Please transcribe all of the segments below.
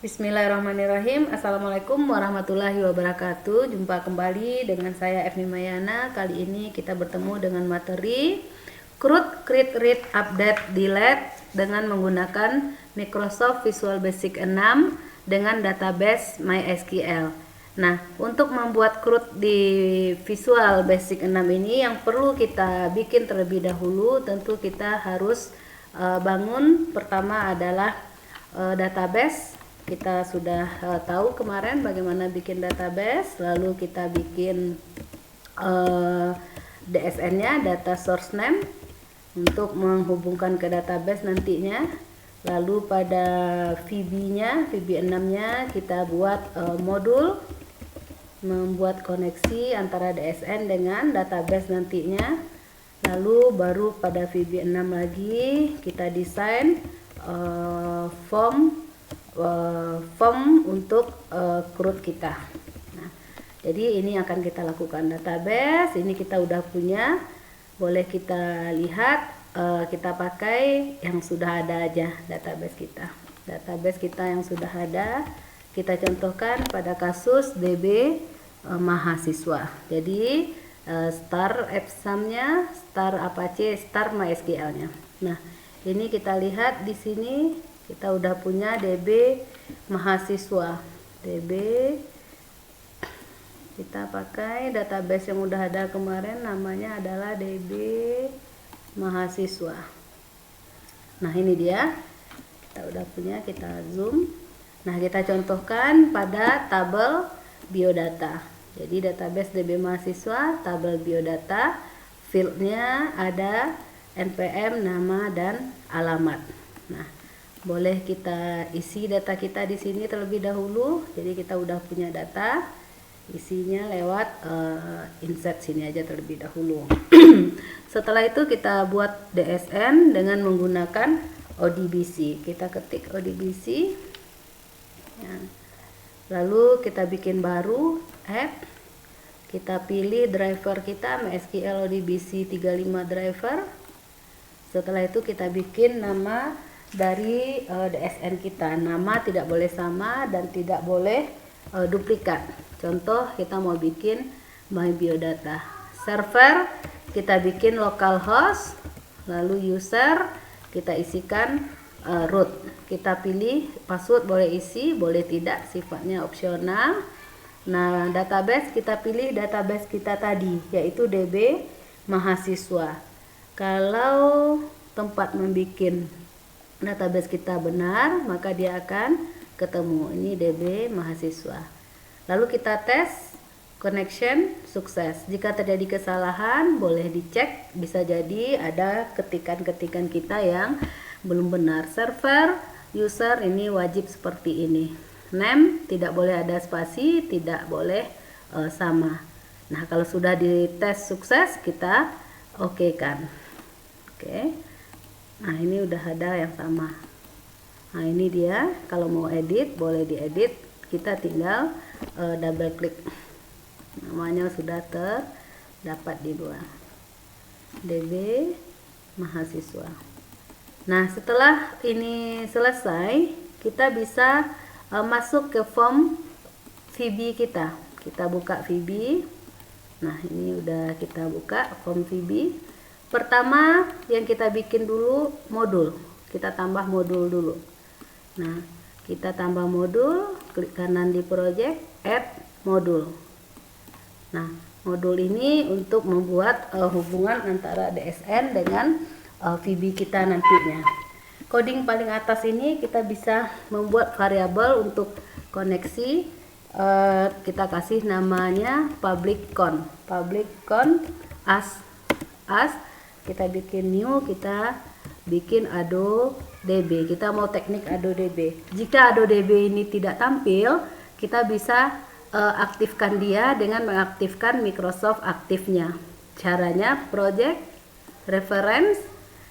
Bismillahirrahmanirrahim. Assalamualaikum warahmatullahi wabarakatuh. Jumpa kembali dengan saya Evni Mayana. Kali ini kita bertemu dengan materi CRUD, Create, Read, Update, Delete dengan menggunakan Microsoft Visual Basic 6 dengan database MySQL. Nah, untuk membuat CRUD di Visual Basic 6 ini yang perlu kita bikin terlebih dahulu, tentu kita harus bangun. Pertama adalah database. Kita sudah tahu kemarin bagaimana bikin database, lalu kita bikin DSN-nya, data source name, untuk menghubungkan ke database nantinya. Lalu pada VB-nya, VB6-nya kita buat modul, membuat koneksi antara DSN dengan database nantinya. Lalu baru pada VB6 lagi kita desain form untuk CRUD kita. Nah, jadi ini akan kita lakukan database. Ini kita udah punya, boleh kita lihat. Kita pakai yang sudah ada aja database kita. Database kita yang sudah ada kita contohkan pada kasus DB mahasiswa. Jadi star Epsam-nya, star Apache, star MySQL-nya. Nah, ini kita lihat di sini. Kita udah punya DB mahasiswa. DB, kita pakai database yang udah ada kemarin, namanya adalah DB mahasiswa. Nah, ini dia. Kita udah punya, kita zoom. Nah, kita contohkan pada tabel biodata. Jadi database DB mahasiswa, tabel biodata, fieldnya ada NPM, nama dan alamat. Nah, boleh kita isi data kita di sini terlebih dahulu. Jadi kita udah punya data, isinya lewat insert sini aja terlebih dahulu. Setelah itu kita buat DSN dengan menggunakan ODBC. Kita ketik ODBC, ya. Lalu kita bikin baru add. Kita pilih driver kita MySQL ODBC 35 driver. Setelah itu kita bikin nama dari DSN kita. Nama tidak boleh sama dan tidak boleh duplikat. Contoh, kita mau bikin my biodata. Server kita bikin localhost, lalu user kita isikan root. Kita pilih password, boleh isi, boleh tidak, sifatnya opsional. Nah, database kita pilih database kita tadi, yaitu DB mahasiswa. Kalau tempat membuat database kita benar, maka dia akan ketemu. Ini DB mahasiswa. Lalu kita tes connection, sukses. Jika terjadi kesalahan, boleh dicek. Bisa jadi ada ketikan-ketikan kita yang belum benar. Server, user ini wajib seperti ini. Name tidak boleh ada spasi, tidak boleh sama. Nah, kalau sudah dites sukses, kita oke kan. Oke. Nah, ini udah ada yang sama. Nah, ini dia. Kalau mau edit, boleh diedit. Kita tinggal double klik. Namanya sudah terdapat di luar. DB mahasiswa. Nah, setelah ini selesai, kita bisa masuk ke form VB kita. Kita buka VB. Nah, ini udah kita buka form VB. Pertama yang kita bikin dulu modul. Kita tambah modul dulu. Nah, kita tambah modul, klik kanan di project, add modul. Nah, modul ini untuk membuat hubungan antara DSN dengan VB kita nantinya. Coding paling atas ini kita bisa membuat variabel untuk koneksi. Kita kasih namanya public con as. Kita bikin new, kita bikin AdoDB. Kita mau teknik AdoDB. Jika AdoDB ini tidak tampil, kita bisa aktifkan dia dengan mengaktifkan Microsoft Active-nya. Caranya project, reference,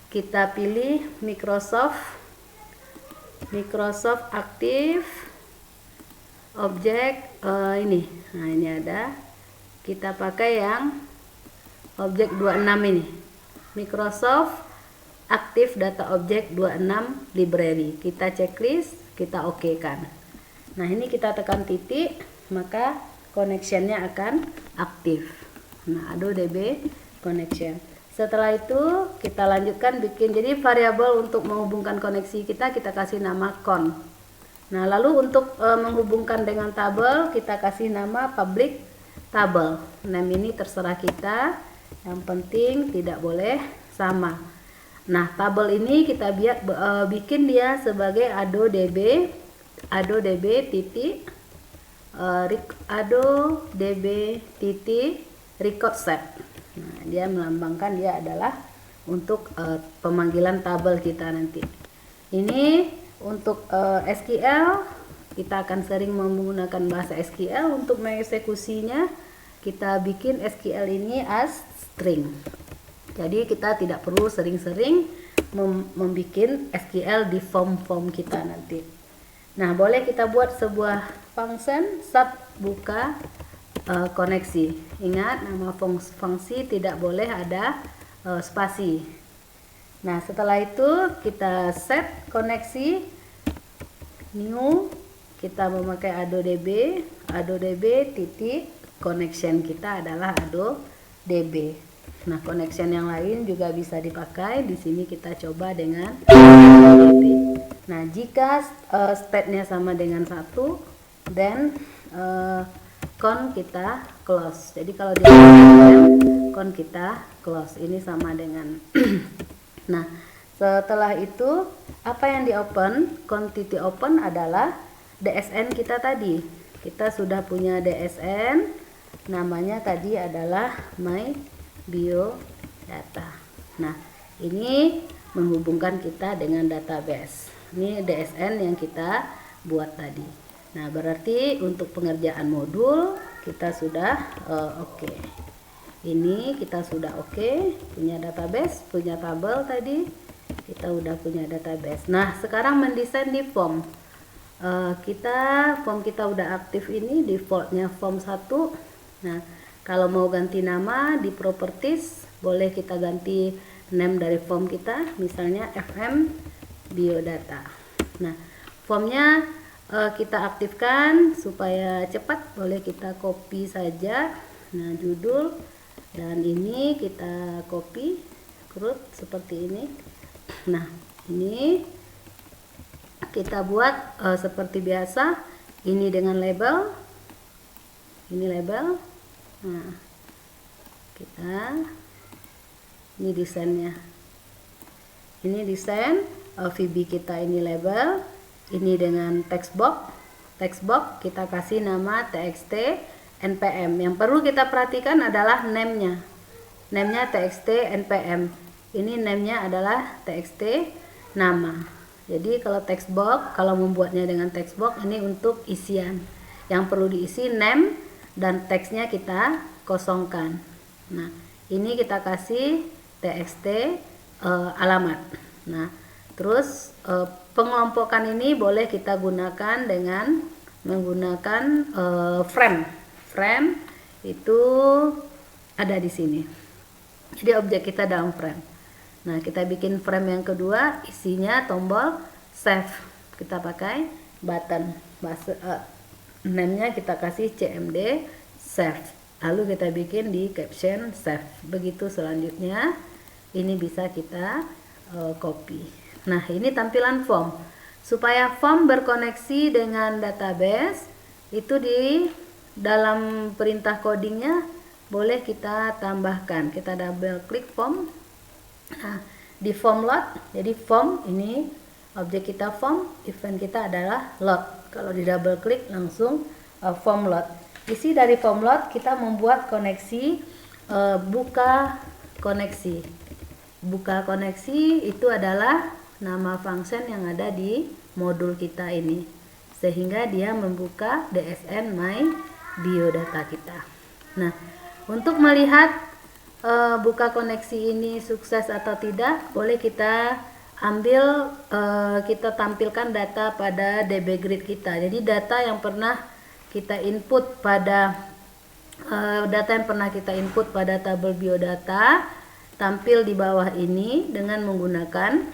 kita pilih Microsoft Active, objek ini. Nah, ini ada. Kita pakai yang objek 26 ini. Microsoft Active Data Object 26 Library. Kita checklist, kita oke kan. Nah, ini kita tekan titik, maka connectionnya akan aktif. Nah, AdoDB connection. Setelah itu kita lanjutkan bikin, jadi variabel untuk menghubungkan koneksi kita kasih nama con. Nah, lalu untuk menghubungkan dengan tabel kita kasih nama public table. Name ini terserah kita, yang penting tidak boleh sama. Nah, tabel ini kita bikin dia sebagai AdoDB titik record set. Nah, dia melambangkan dia adalah untuk pemanggilan tabel kita nanti. Ini untuk SQL kita akan sering menggunakan bahasa SQL untuk mengeksekusinya. Kita bikin SQL ini as string. Jadi kita tidak perlu sering-sering membuat SQL di form-form kita nanti. Nah, boleh kita buat sebuah function sub buka koneksi. Ingat, nama fungsi tidak boleh ada spasi. Nah, setelah itu kita set koneksi new, kita memakai AdoDB titik connection kita adalah AdoDB. Nah, connection yang lain juga bisa dipakai. Di sini kita coba dengan AdoDB. Nah, jika state-nya sama dengan 1, then con kita close. Jadi kalau dia con kita close. Ini sama dengan nah, setelah itu apa yang di open? Quantity open adalah DSN kita tadi. Kita sudah punya DSN, namanya tadi adalah my biodata. Nah, ini menghubungkan kita dengan database. Ini DSN yang kita buat tadi. Nah, berarti untuk pengerjaan modul kita sudah oke. Ini kita sudah oke, punya database, punya tabel tadi. Kita udah punya database. Nah, sekarang mendesain di form. Form kita udah aktif ini, defaultnya form 1. Nah, kalau mau ganti nama di properties, boleh kita ganti name dari form kita, misalnya FM biodata. Nah, formnya kita aktifkan supaya cepat, boleh kita copy saja. Nah, judul dan ini kita copy root seperti ini. Nah, ini kita buat seperti biasa, ini dengan label, ini label. Nah, ini desainnya, ini desain VB kita, ini label, ini dengan text box kita kasih nama txt npm. Yang perlu kita perhatikan adalah namenya txt npm. Ini namenya adalah txt nama. Jadi kalau text box, kalau membuatnya dengan text box, ini untuk isian yang perlu diisi name dan teksnya kita kosongkan. Nah, ini kita kasih txt alamat. Nah, terus pengelompokan ini boleh kita gunakan dengan menggunakan frame itu ada di sini. Jadi objek kita dalam frame. Nah, kita bikin frame yang kedua, isinya tombol save. Kita pakai button. Name-nya kita kasih cmd save. Lalu kita bikin di caption save. Begitu selanjutnya. Ini bisa kita copy. Nah, ini tampilan form. Supaya form berkoneksi dengan database, itu di dalam perintah codingnya boleh kita tambahkan. Kita double klik form. Nah, di form load, jadi form ini objek kita form, event kita adalah load. Kalau di double klik langsung form load. Isi dari form load kita membuat koneksi, buka koneksi. Buka koneksi itu adalah nama function yang ada di modul kita ini, sehingga dia membuka DSN my biodata kita. Nah, untuk melihat buka koneksi ini sukses atau tidak, boleh kita ambil, kita tampilkan data pada DB grid kita. Jadi data yang pernah kita input pada tabel biodata tampil di bawah ini dengan menggunakan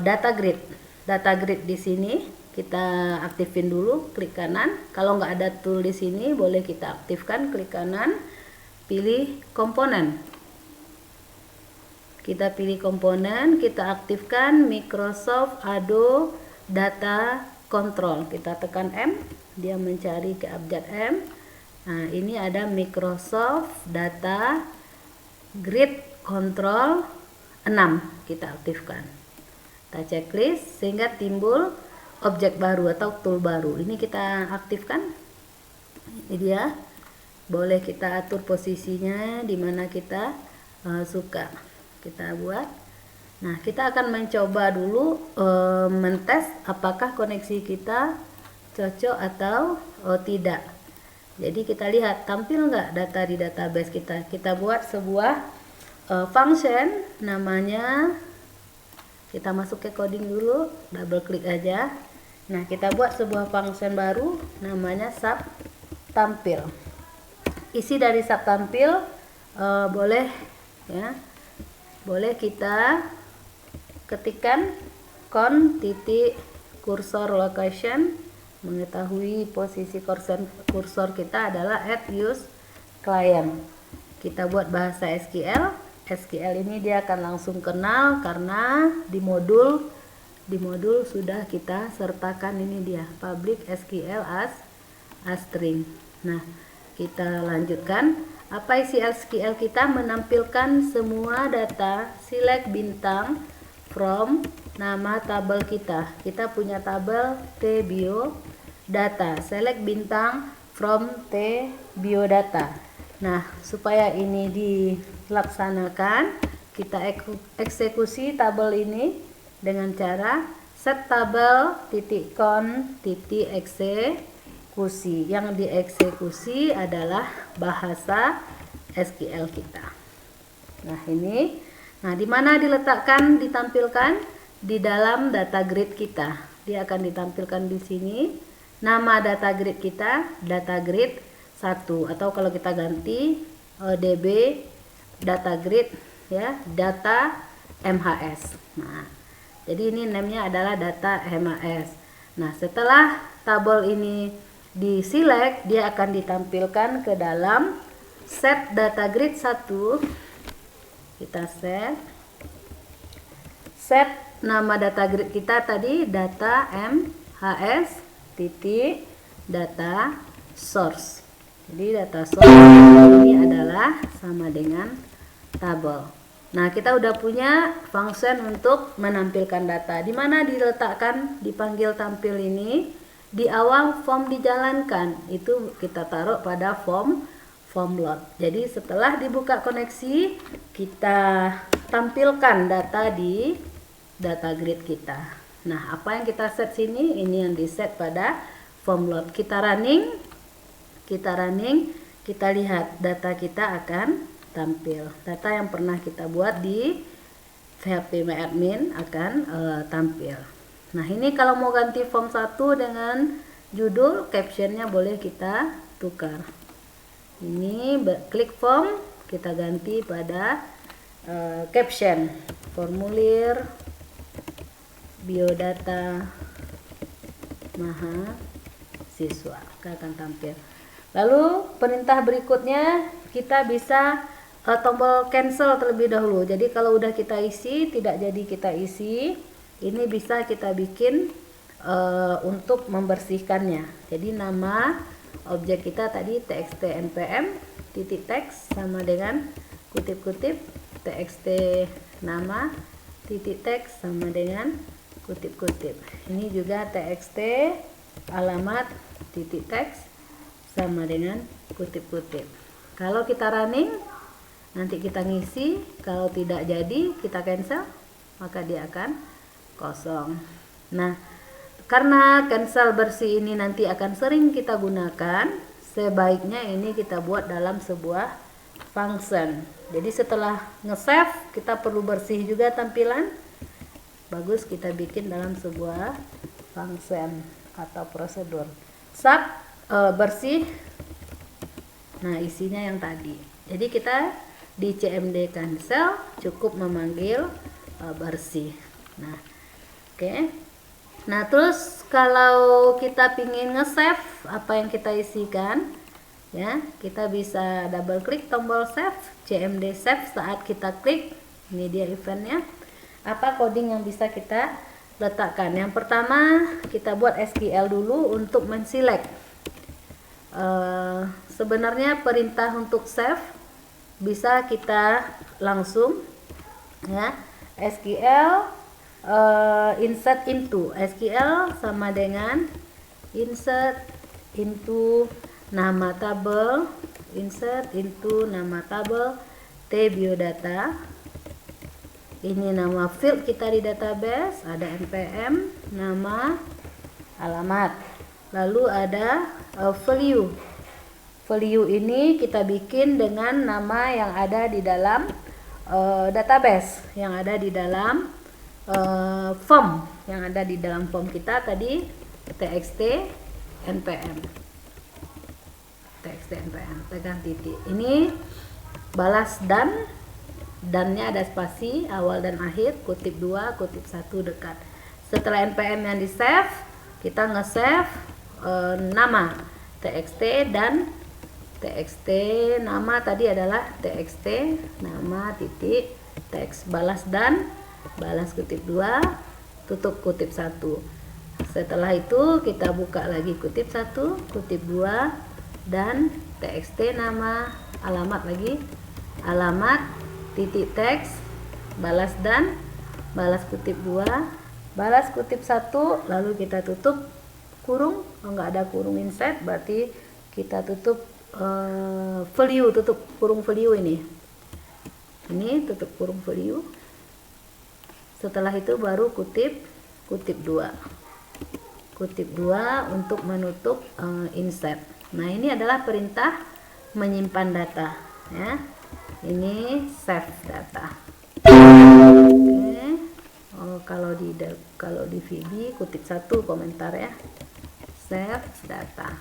data grid. Data grid di sini kita aktifin dulu, klik kanan. Kalau nggak ada tool di sini, boleh kita aktifkan, klik kanan, pilih komponen. Kita pilih komponen, kita aktifkan Microsoft Adobe Data Control. Kita tekan M, dia mencari ke abjad M. Nah, ini ada Microsoft Data Grid Control 6, kita aktifkan. Kita checklist sehingga timbul objek baru atau tool baru. Ini kita aktifkan. Ini dia. Boleh kita atur posisinya di mana kita suka. Kita buat. Nah, kita akan mencoba dulu mentes apakah koneksi kita cocok atau tidak. Jadi kita lihat tampil nggak data di database kita. Kita buat sebuah function namanya, kita masuk ke coding dulu, double klik aja. Nah, kita buat sebuah function baru namanya sub tampil. Isi dari sub tampil boleh ya, boleh kita ketikkan titik cursor location, mengetahui posisi kursor kita adalah at use client. Kita buat bahasa SQL. SQL ini dia akan langsung kenal karena di modul sudah kita sertakan, ini dia public SQL as string. Nah, kita lanjutkan. Apa isi SQL kita? Menampilkan semua data, select bintang from nama tabel kita. Kita punya tabel T bio data, select bintang from T bio data. Nah, supaya ini dilaksanakan, kita eksekusi tabel ini dengan cara set tabel titik con titik eksekusi. Yang dieksekusi adalah bahasa SQL kita. Nah, ini. Nah, di mana diletakkan, ditampilkan di dalam data grid kita. Dia akan ditampilkan di sini. Nama data grid kita, data grid 1, atau kalau kita ganti DB data grid ya, data MHS. Nah, jadi ini namanya adalah data MHS. Nah, setelah tabel ini di-select, dia akan ditampilkan ke dalam set data grid 1. Kita set nama data grid kita tadi data MHS titik data source. Jadi data source ini adalah sama dengan tabel. Nah, kita udah punya function untuk menampilkan data. Di mana diletakkan, dipanggil tampil ini di awal form dijalankan. Itu kita taruh pada form load. Jadi setelah dibuka koneksi, kita tampilkan data di data grid kita. Nah, apa yang kita set sini? Ini yang di set pada form load. Kita running, kita lihat data kita akan tampil. Data yang pernah kita buat di phpMyAdmin akan tampil. Nah, ini kalau mau ganti form 1 dengan judul, captionnya boleh kita tukar. Ini klik form, kita ganti pada caption, formulir biodata mahasiswa akan tampil. Lalu perintah berikutnya kita bisa tombol cancel terlebih dahulu. Jadi kalau udah kita isi, tidak jadi kita isi, ini bisa kita bikin untuk membersihkannya. Jadi nama objek kita tadi txt npm titik text sama dengan kutip-kutip txt nama titik text sama dengan kutip-kutip. Ini juga txt alamat titik text sama dengan kutip-kutip. Kalau kita running, nanti kita ngisi. Kalau tidak jadi, kita cancel, maka dia akan kosong. Nah, karena cancel bersih ini nanti akan sering kita gunakan, sebaiknya ini kita buat dalam sebuah function. Jadi setelah nge-save, kita perlu bersih juga tampilan. Bagus kita bikin dalam sebuah function atau prosedur. Bersih. Nah, isinya yang tadi. Jadi kita di CMD cancel cukup memanggil bersih. Nah, oke. Nah, terus kalau kita pingin nge-save apa yang kita isikan, ya, kita bisa double klik tombol save, CMD save. Saat kita klik, ini dia eventnya. Apa coding yang bisa kita letakkan? Yang pertama, kita buat SQL dulu untuk menselect. Sebenarnya perintah untuk save bisa kita langsung, ya, SQL insert into. SQL sama dengan insert into nama tabel, insert into nama tabel T biodata. Ini nama field kita di database, ada npm, nama, alamat. Lalu ada value. Value ini kita bikin dengan nama yang ada di dalam database, yang ada di dalam form, yang ada di dalam form kita tadi, txt npm. Txt npm, tekan titik. Ini balas dannya ada spasi awal dan akhir, kutip 2, kutip 1 dekat. Setelah npm yang di save, kita nge-save nama txt dan txt nama tadi adalah txt nama titik teks balas kutip 2, tutup kutip 1. Setelah itu kita buka lagi kutip 1, kutip 2 dan txt nama, alamat lagi, alamat titik teks, balas kutip 2, balas kutip 1, lalu kita tutup kurung. Kalau nggak ada kurung insert berarti kita tutup value, tutup kurung value ini tutup kurung value. Setelah itu baru kutip 2 untuk menutup insert. Nah, ini adalah perintah menyimpan data, ya. Ini save data. Oke. Kalau di VB kutip 1 komentar, ya. Save data.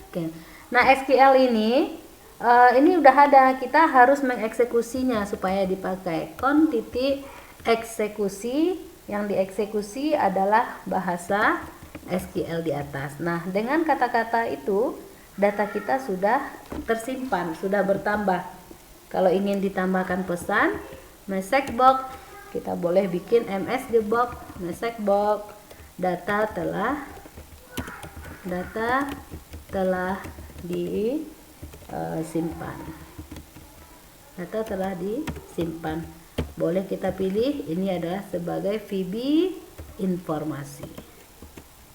Oke. Nah, SQL ini udah ada, kita harus mengeksekusinya supaya dipakai. Eksekusi, yang dieksekusi adalah bahasa SQL di atas. Nah, dengan kata-kata itu data kita sudah tersimpan, sudah bertambah. Kalau ingin ditambahkan pesan, message box, kita boleh bikin msg box, message box, data telah disimpan. Data telah disimpan. Boleh kita pilih ini adalah sebagai VB informasi.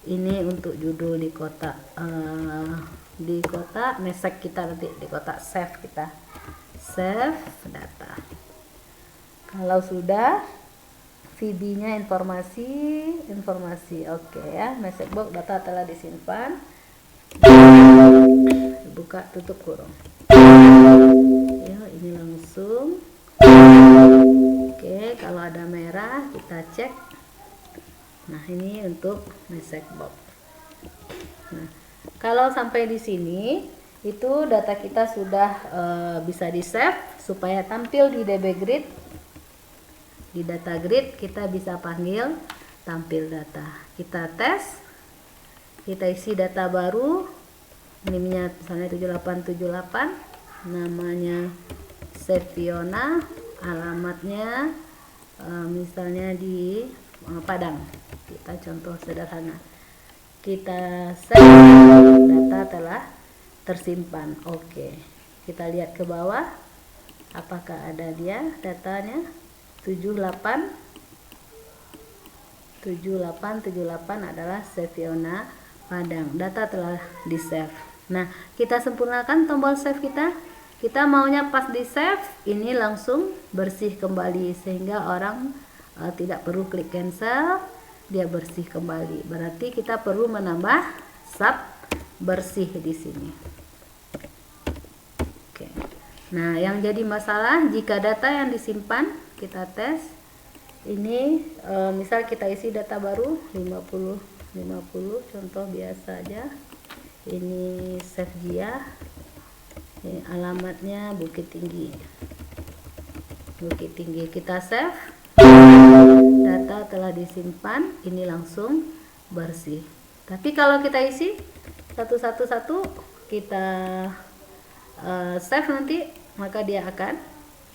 Ini untuk judul di kotak message kita, nanti di kotak save kita. Save data. Kalau sudah VB-nya informasi, oke, ya. Message box data telah disimpan. Buka, tutup kurung. Ya, ini langsung. Oke, kalau ada merah kita cek. Nah, ini untuk message box. Nah, kalau sampai di sini itu data kita sudah bisa di save supaya tampil di DB Grid. Di data grid kita bisa panggil tampil data. Kita tes, kita isi data baru, NIM-nya misalnya 7878, namanya Seviona, alamatnya misalnya di Padang. Kita contoh sederhana. Kita save, data telah tersimpan. Oke, kita lihat ke bawah apakah ada dia datanya. 7878 adalah Seviona Padang. Data telah di save. Nah, kita sempurnakan tombol save kita. Kita maunya pas di save ini langsung bersih kembali sehingga orang tidak perlu klik cancel, dia bersih kembali. Berarti kita perlu menambah sub bersih di sini. Oke. Nah, yang jadi masalah jika data yang disimpan, kita tes ini misal kita isi data baru 50 contoh biasa aja. Ini save dia, ini alamatnya Bukit Tinggi, kita save, data telah disimpan, ini langsung bersih. Tapi kalau kita isi satu, kita save nanti, maka dia akan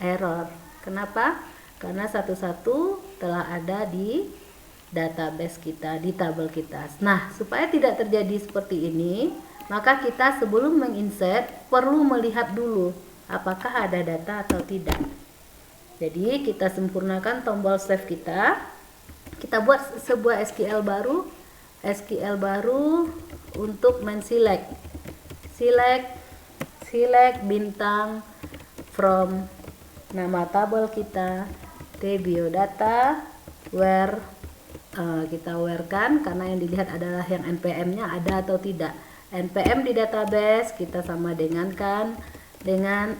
error. Kenapa? Karena satu-satu telah ada di database kita, di tabel kita. Nah, supaya tidak terjadi seperti ini, maka kita sebelum menginsert perlu melihat dulu apakah ada data atau tidak. Jadi kita sempurnakan tombol save kita. Kita buat sebuah SQL baru untuk men-select. Select bintang from nama tabel kita, tbiodata, where kita where-kan karena yang dilihat adalah yang npm-nya ada atau tidak. npm di database kita sama dengan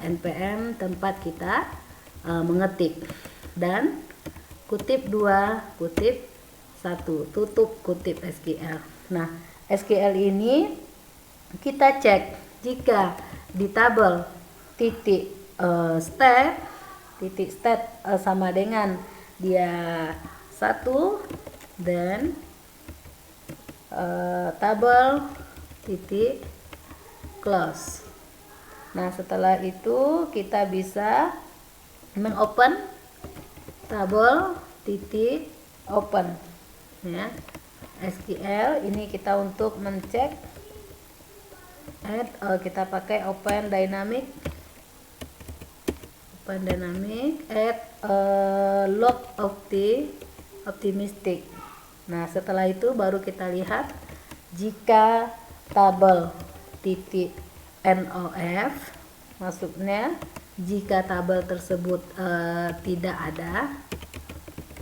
npm tempat kita mengetik, dan kutip 2, kutip 1, tutup kutip SQL. Nah, SQL ini kita cek jika di tabel titik stat sama dengan dia 1, dan tabel titik close. Nah, setelah itu kita bisa mengopen tabel titik open ya. SQL ini kita untuk mencek kita pakai open dynamic add log optimistic. Nah, setelah itu baru kita lihat jika tabel titik NOF, maksudnya jika tabel tersebut tidak ada,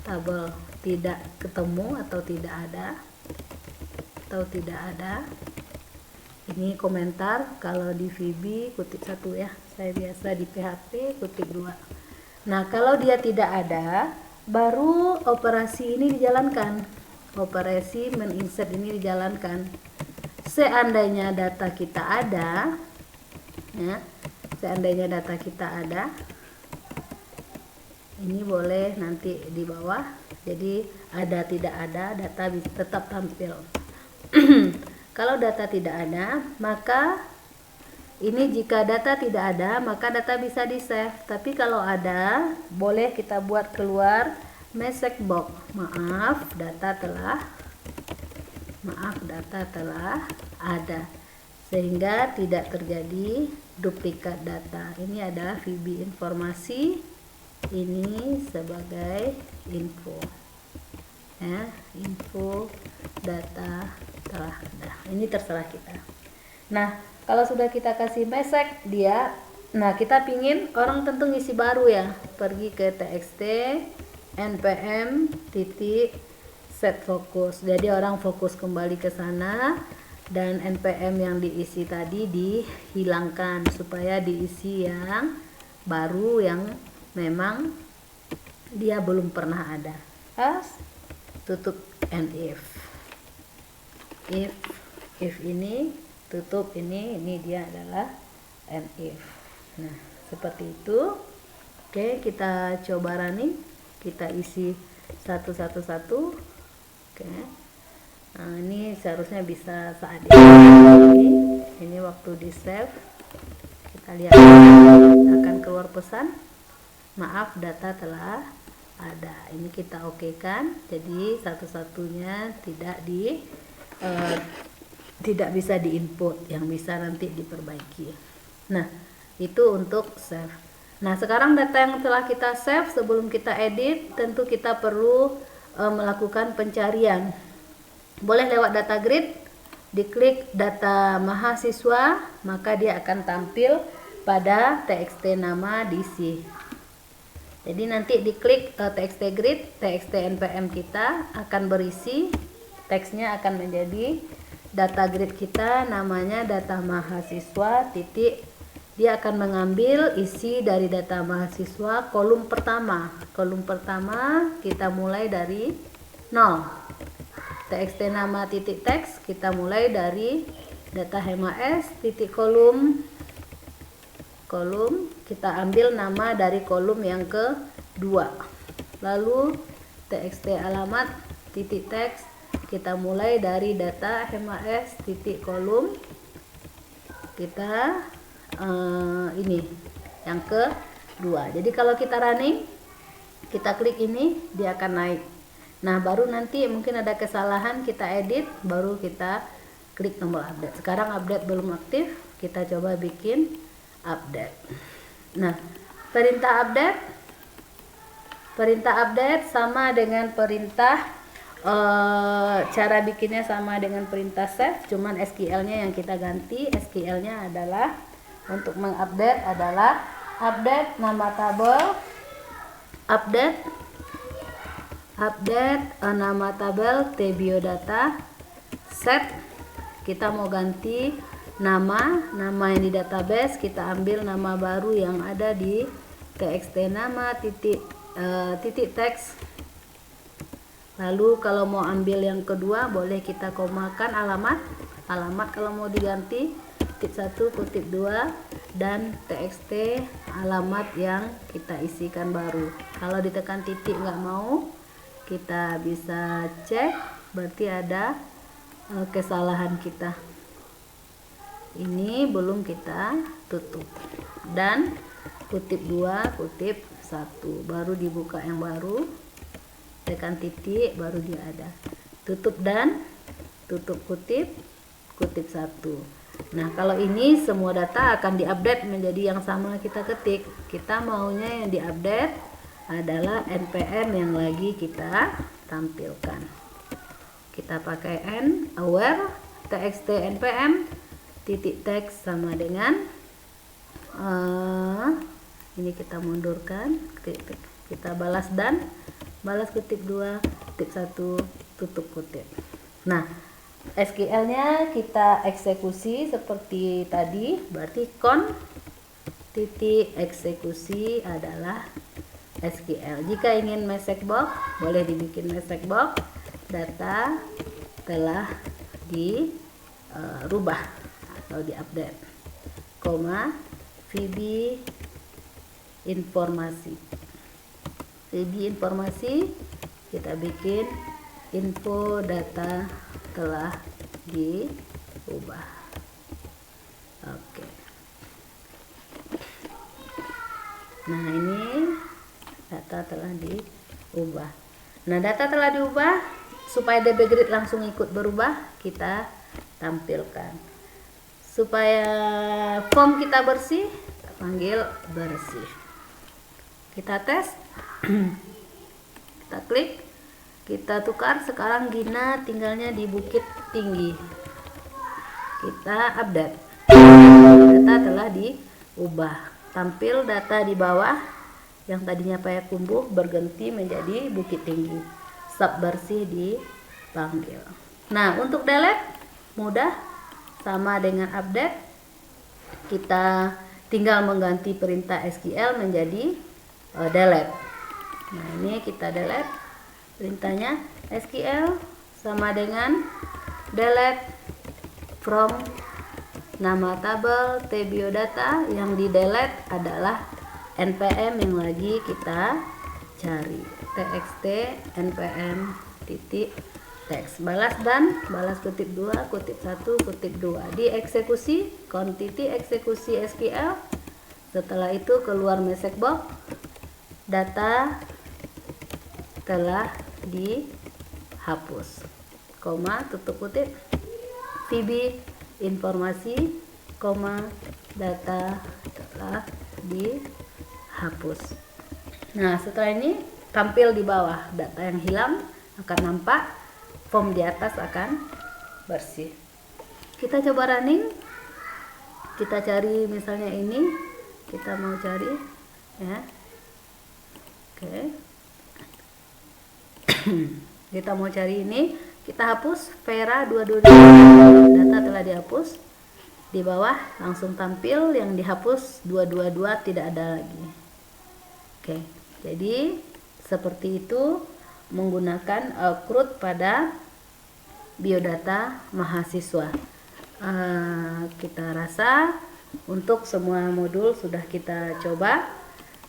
tabel tidak ketemu atau tidak ada, ini komentar. Kalau di VB kutip 1 ya, saya biasa di PHP kutip 2. Nah, kalau dia tidak ada, baru operasi ini dijalankan, operasi men-insert ini dijalankan. Seandainya data kita ada ya, seandainya data kita ada, ini boleh nanti di bawah, jadi ada tidak ada, data bisa tetap tampil. Kalau data tidak ada, maka ini jika data tidak ada, maka data bisa di save. Tapi kalau ada, boleh kita buat keluar message box, maaf data telah ada, sehingga tidak terjadi duplikat data. Ini adalah VB informasi, ini sebagai info ya, info data telah ada. Ini terserah kita. Nah, kalau sudah kita kasih message dia, nah kita pingin orang tentu ngisi baru ya, pergi ke txt npm titik set fokus. Jadi orang fokus kembali ke sana, dan npm yang diisi tadi dihilangkan supaya diisi yang baru yang memang dia belum pernah ada. Tutup and if ini tutup, ini dia adalah and if. Nah, seperti itu. Oke, kita coba running, kita isi satu. Oke. Nah, ini seharusnya bisa saat ini waktu di save, kita lihat akan keluar pesan, maaf data telah ada. Ini kita oke kan, jadi satu-satunya tidak bisa diinput, yang bisa nanti diperbaiki. Nah, itu untuk save. Nah, sekarang data yang telah kita save, sebelum kita edit, tentu kita perlu melakukan pencarian. Boleh lewat data grid, diklik data mahasiswa, maka dia akan tampil pada txt nama diisi. Jadi nanti diklik txt grid, txt npm kita akan berisi, teksnya akan menjadi data grid kita, namanya data mahasiswa titik. Dia akan mengambil isi dari data mahasiswa kolom pertama. Kolom pertama kita mulai dari 0. txt nama titik teks kita mulai dari data HMAS titik kolom kita ambil nama dari kolom yang kedua, lalu txt alamat titik teks. Kita mulai dari data HMAS titik kolom. Kita ini yang kedua. Jadi kalau kita running, kita klik ini, dia akan naik. Nah, baru nanti mungkin ada kesalahan, kita edit, baru kita klik tombol update. Sekarang update belum aktif, kita coba bikin update. Nah, perintah update sama dengan perintah cara bikinnya sama dengan perintah save, cuman SQL-nya yang kita ganti. SQL-nya adalah untuk mengupdate adalah update nama tabel, update nama tabel tbiodata, set. Kita mau ganti nama yang di database, kita ambil nama baru yang ada di txt nama titik teks. Lalu kalau mau ambil yang kedua, boleh kita komakan alamat kalau mau diganti kutip 1 kutip 2 dan txt alamat yang kita isikan baru. Kalau ditekan titik nggak mau, kita bisa cek, berarti ada kesalahan kita. Ini belum kita tutup, dan kutip 2 kutip 1 baru dibuka yang baru, tekan titik baru dia ada, tutup dan tutup kutip 1. Nah, kalau ini semua data akan diupdate menjadi yang sama kita ketik. Kita maunya yang diupdate adalah npm yang lagi kita tampilkan. Kita pakai aware txt npm titik teks sama dengan ini kita mundurkan, kita balas kutip 2 kutip 1 tutup kutip. Nah, SQL-nya kita eksekusi seperti tadi, berarti titik eksekusi adalah SQL. Jika ingin message box, boleh dibikin message box, data telah dirubah atau diupdate, VB informasi kita bikin info data telah diubah. Oke. Nah, ini data telah diubah. Nah, data telah diubah, supaya DB Grid langsung ikut berubah, kita tampilkan. Supaya form kita bersih, kita panggil bersih. Kita tes. Kita klik, kita tukar. Sekarang Gina tinggalnya di Bukit Tinggi. Kita update, data telah diubah. Tampil data di bawah yang tadinya Payakumbuh berganti menjadi Bukit Tinggi. Sub bersih dipanggil. Nah, untuk delete mudah, sama dengan update. Kita tinggal mengganti perintah SQL menjadi delete. Nah, ini kita delete, perintahnya SQL sama dengan delete from nama tabel tbiodata. Yang di delete adalah npm yang lagi kita cari, txt npm titik teks, balas kutip 2 kutip 1 kutip 2, dieksekusi titik eksekusi SQL. Setelah itu keluar message box, data telah dihapus, tutup kutip, VB informasi, data telah dihapus. Nah, setelah ini tampil di bawah, data yang hilang akan nampak, form di atas akan bersih. Kita coba running, kita cari misalnya ini, kita mau cari ya. Oke. Kita mau cari ini, kita hapus Vera 222, data telah dihapus. Di bawah langsung tampil yang dihapus 222, tidak ada lagi. Oke, jadi seperti itu menggunakan CRUD pada biodata mahasiswa. Kita rasa untuk semua modul sudah kita coba.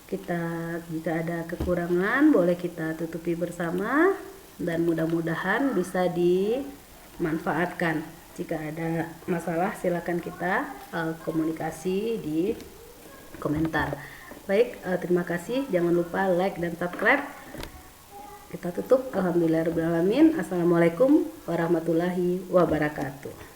Jika ada kekurangan boleh kita tutupi bersama, dan mudah-mudahan bisa dimanfaatkan. Jika ada masalah silakan kita komunikasi di komentar. Baik, terima kasih. Jangan lupa like dan subscribe. Kita tutup. Alhamdulillahirabbil alamin. Assalamualaikum warahmatullahi wabarakatuh.